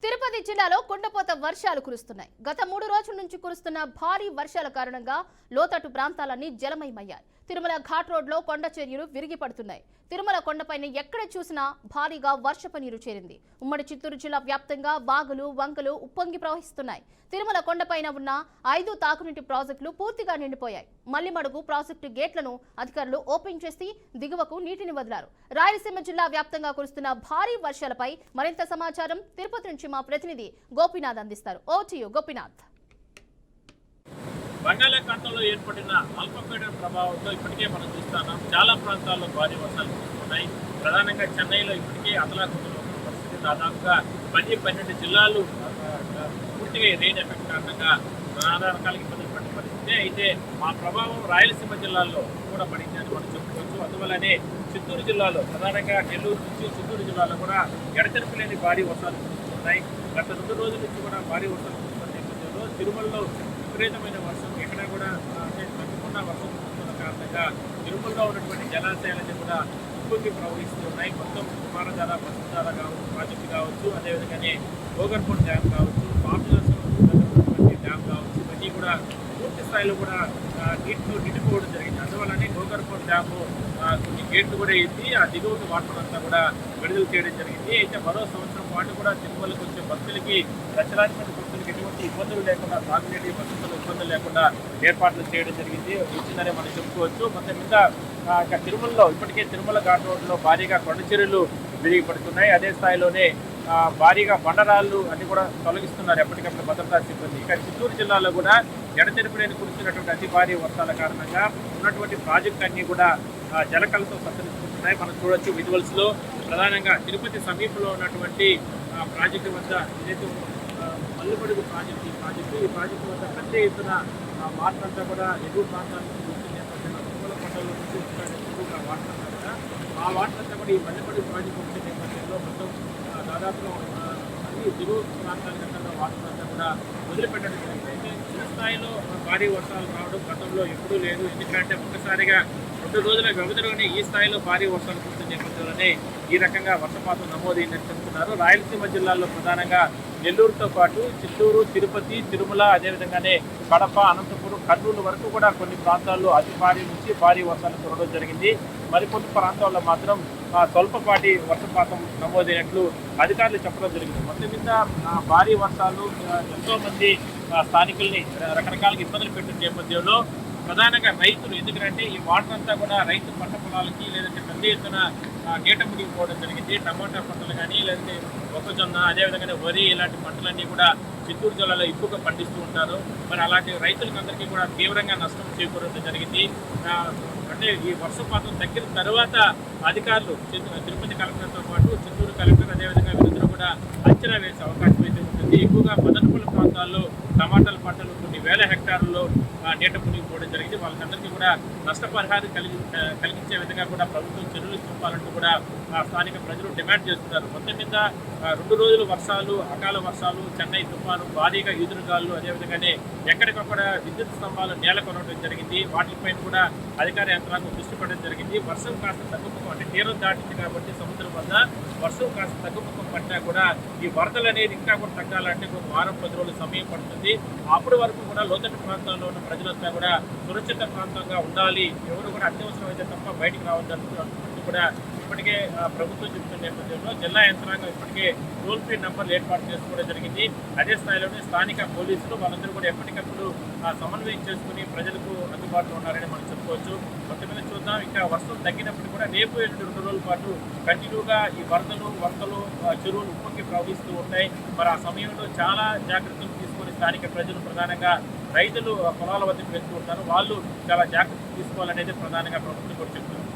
తిరుపతి జిల్లాలో కుండపోత వర్షాలు కురుస్తున్నాయి. గత 3 రోజుల నుంచి కురుస్తున్న భారీ వర్షాల కారణంగా లోతట్టు ప్రాంతాలన్నీ జలమయమయ్యాయి. తిరుమల ఘాట్ రోడ్ లో కొండ చర్యలు విరిగి పడుతున్నాయి. తిరుమల కొండపైన ఎక్కడ చూసినా భారీగా వర్షపు నీరు చేరింది. ఉమ్మడి చిత్తూరు జిల్లా వ్యాప్తంగా వాగులు, వంకలు ఉప్పొంగి ప్రవహిస్తున్నాయి. తిరుమల కొండపైన ఉన్న 5 తాగునీటి ప్రాజెక్టులు పూర్తిగా నిండిపోయాయి. మల్లిమడుగు ప్రాజెక్టు గేట్లను అధికారులు ఓపెన్ చేసి దిగువకు నీటిని వదిలారు. రాయలసీమ జిల్లా వ్యాప్తంగా కురుస్తున్న భారీ వర్షాలపై మరింత సమాచారం తిరుపతి నుంచి మా ప్రతినిధి గోపినాథ్ అందిస్తారు. ఓ టు యు గోపినాథ్. బంగాళాఖాతంలో ఏర్పడిన అల్పపీడన ప్రభావంతో ఇప్పటికే మనం చూస్తున్నాం చాలా ప్రాంతాల్లో భారీ వర్షాలు కురుస్తున్నాయి. ప్రధానంగా చెన్నైలో ఇప్పటికే అతలాకుతల పరిస్థితి. దాదాపుగా 10-12 జిల్లాలు పూర్తిగా రెయిన్ ఎఫెక్ట్ కారణంగా నానా రకాల ఇబ్బందులు పడిన పరిస్థితి. అయితే ఆ ప్రభావం రాయలసీమ జిల్లాల్లో కూడా పడింది అని మనం చెప్పుకోవచ్చు. అందువల్లనే చిత్తూరు జిల్లాలో ప్రధానంగా నెల్లూరు నుంచి చిత్తూరు జిల్లాలో కూడా ఎడతెరిపి లేని భారీ వర్షాలు కురుస్తున్నాయి. గత 2 రోజుల నుంచి కూడా భారీ వర్షాలు కురుస్తున్న నేపథ్యంలో తిరుమలలో విపరీతమైన వర్షం ఎక్కడ కూడా తగ్గకుండా వర్షం కురుస్తున్న కారణంగా తిరుమలలో ఉన్నటువంటి జలాశయాలన్నీ కూడా ఉప్పొంగి ప్రవహిస్తూ ఉన్నాయి. మొత్తం కుమారధార, వసుధార కావచ్చు, ప్రాజెక్టు కావచ్చు, అదేవిధంగానే గోగర్పూర్ డ్యామ్ కావచ్చు, పాపులర్స్ డ్యామ్ కావచ్చు, ఇవన్నీ కూడా పూర్తి స్థాయిలో కూడా నీటితో నిండిపోవడం జరిగింది. అందువల్లనే గోగర్పూర్ డ్యామ్ కొన్ని గేట్లు కూడా ఎత్తి ఆ దిగువకు వాటర్ అంతా కూడా విడుదల చేయడం జరిగింది. అయితే మరో సంవత్సరం పాటు కూడా తిరుమలకు వచ్చే భక్తులకి లక్షలాది మంది భక్తులకి ఎటువంటి ఇబ్బందులు లేకుండా తాగునీటి వసతులు ఇబ్బందులు లేకుండా ఏర్పాట్లు చేయడం ఇచ్చిందని మనం చెప్పుకోవచ్చు. మొత్తం మీద తిరుమలలో ఇప్పటికే తిరుమల ఘాట్ రోడ్లో భారీగా కొండ చర్యలు విరిగి పడుతున్నాయి. అదే స్థాయిలోనే భారీగా బండరాళ్ళు అన్ని కూడా తొలగిస్తున్నారు ఎప్పటికప్పుడు భద్రతా సిబ్బంది. ఇక చిత్తూరు జిల్లాలో కూడా ఎడతెరిపిలేని కురుస్తున్నటువంటి అతి భారీ వర్షాల కారణంగా ఉన్నటువంటి ప్రాజెక్టు అన్ని కూడా జలకలతో సంతరిస్తున్నాయి. మనం చూడొచ్చు విజువల్స్ లో. ప్రధానంగా తిరుపతి సమీపంలో ఉన్నటువంటి ప్రాజెక్టు వద్ద ఏదైతే మల్లిమడుగు ప్రాజెక్టు ఈ ప్రాజెక్టు వద్ద పెద్ద ఎత్తున వాటర్ అంతా కూడా ఎగువ ప్రాంతానికి వస్తుంది. తిరుమల కొండల నుంచి ఎక్కువగా వాటర్ అంతా కూడా ఆ వాటర్ అంతా కూడా ఈ మల్లిమడుగు ప్రాజెక్టు వచ్చే నేపథ్యంలో మొత్తం దాదాపు అన్ని దిగువ ప్రాంతాల వాటర్ అంతా కూడా వదిలిపెట్టడం జరిగింది. అయితే చిన్న స్థాయిలో భారీ వర్షాలు రావడం గతంలో ఎప్పుడూ లేదు. ఎందుకంటే ఒక్కసారిగా 2 రోజుల వ్యవధిలోనే ఈ స్థాయిలో భారీ వర్షాలు కురుస్తున్న నేపథ్యంలోనే ఈ రకంగా వర్షపాతం నమోదైందని చెప్తున్నారు. రాయలసీమ జిల్లాల్లో ప్రధానంగా నెల్లూరుతో పాటు చిత్తూరు, తిరుపతి, తిరుమల, అదేవిధంగానే కడప, అనంతపురం, కర్నూలు వరకు కూడా కొన్ని ప్రాంతాల్లో అతి భారీ నుంచి భారీ వర్షాలు కురవడం జరిగింది. మరికొన్ని ప్రాంతాల్లో మాత్రం స్వల్పపాటి వర్షపాతం నమోదైనట్లు అధికారులు చెప్పడం జరిగింది. మొత్తం మీద భారీ వర్షాలు ఎంతో మంది స్థానికుల్ని రకరకాలుగా ఇబ్బందులు పెట్టిన నేపథ్యంలో ప్రధానంగా రైతులు, ఎందుకంటే ఈ వాటర్ అంతా కూడా రైతు పంట పొలాలకి లేదంటే పెద్ద ఎత్తున గేట మునిగిపోవడం జరిగింది. టమాటా పంటలు కానీ లేదంటే మొక్కజొన్న, అదేవిధంగా వరి ఇలాంటి పంటలన్నీ కూడా చిత్తూరు జిల్లాలో ఎక్కువగా పండిస్తూ ఉంటారు. మరి అలాంటి రైతులకు అందరికీ కూడా తీవ్రంగా నష్టం చేకూరడం జరిగింది. అంటే ఈ వర్షపాతం తగ్గిన తర్వాత అధికారులు తిరుపతి కలెక్టర్తో పాటు చిత్తూరు కలెక్టర్ అదేవిధంగా వీరందరూ కూడా అంచనా వేసే అవకాశం అయితే ఉంటుంది. ఎక్కువగా మదనపల్లి ప్రాంతాల్లో టమాటాల పంటలు కొన్ని వేల హెక్టార్లలో నీట మునిగిపోవడం జరిగింది. వాళ్ళకందరికీ కూడా నష్టపరిహారం కలిగించే విధంగా కూడా ప్రభుత్వం చర్యలు చూపాలంటూ కూడా స్థానిక ప్రజలు డిమాండ్ చేస్తున్నారు. మొత్తం మీద 2 రోజులు వర్షాలు, అకాల వర్షాలు, చెన్నై తుఫాను, భారీగా ఈదురుగాలు, అదేవిధంగానే ఎక్కడికక్కడ విద్యుత్ స్తంభాలు నేల కొనడం జరిగింది. వాటిపైన కూడా అధికార యంత్రాంగం దృష్టి పెట్టడం జరిగింది. వర్షం కాస్త తగ్గుముఖం, అంటే తీరం దాటింది కాబట్టి సముద్రం వద్ద వర్షం కాస్త తగ్గుముఖం పట్టినా కూడా ఈ వరదలు అనేది ఇంకా కూడా తగ్గాలంటే ఒక వారం 10 రోజుల సమయం పడుతుంది. అప్పటి వరకు కూడా లోతట్టు ప్రాంతాల్లో ఉన్న ప్రజలంతా కూడా సురక్షిత ప్రాంతంగా ఉండాలి, ఎవరు కూడా అత్యవసరం అయితే తప్ప బయటకు రావద్దంటూ కూడా ఇప్పటికే ప్రభుత్వం చెబుతున్న నేపథ్యంలో జిల్లా యంత్రాంగం ఇప్పటికే టోల్ ఫ్రీ నంబర్లు ఏర్పాటు చేసుకోవడం జరిగింది. అదే స్థాయిలోనే స్థానిక పోలీసులు వాళ్ళందరూ కూడా ఎప్పటికప్పుడు సమన్వయం చేసుకుని ప్రజలకు అందుబాటులో ఉన్నారని మనం చెప్పుకోవచ్చు. మొత్తం మీద చూద్దాం, ఇంకా వర్షం తగ్గినప్పుడు కూడా రేపు 2 రోజుల పాటు కంటిన్యూగా ఈ వరదలు, చెరువులు ఉప్పొంగి ప్రవహిస్తూ ఉంటాయి. మరి ఆ సమయంలో చాలా జాగ్రత్తలు తీసుకొని స్థానిక ప్రజలు, ప్రధానంగా రైతులు పొలాల వద్దకు వెళ్తూ ఉంటారు. వాళ్ళు చాలా జాగ్రత్తలు తీసుకోవాలనేది ప్రధానంగా ప్రభుత్వం కూడా చెప్తున్నారు.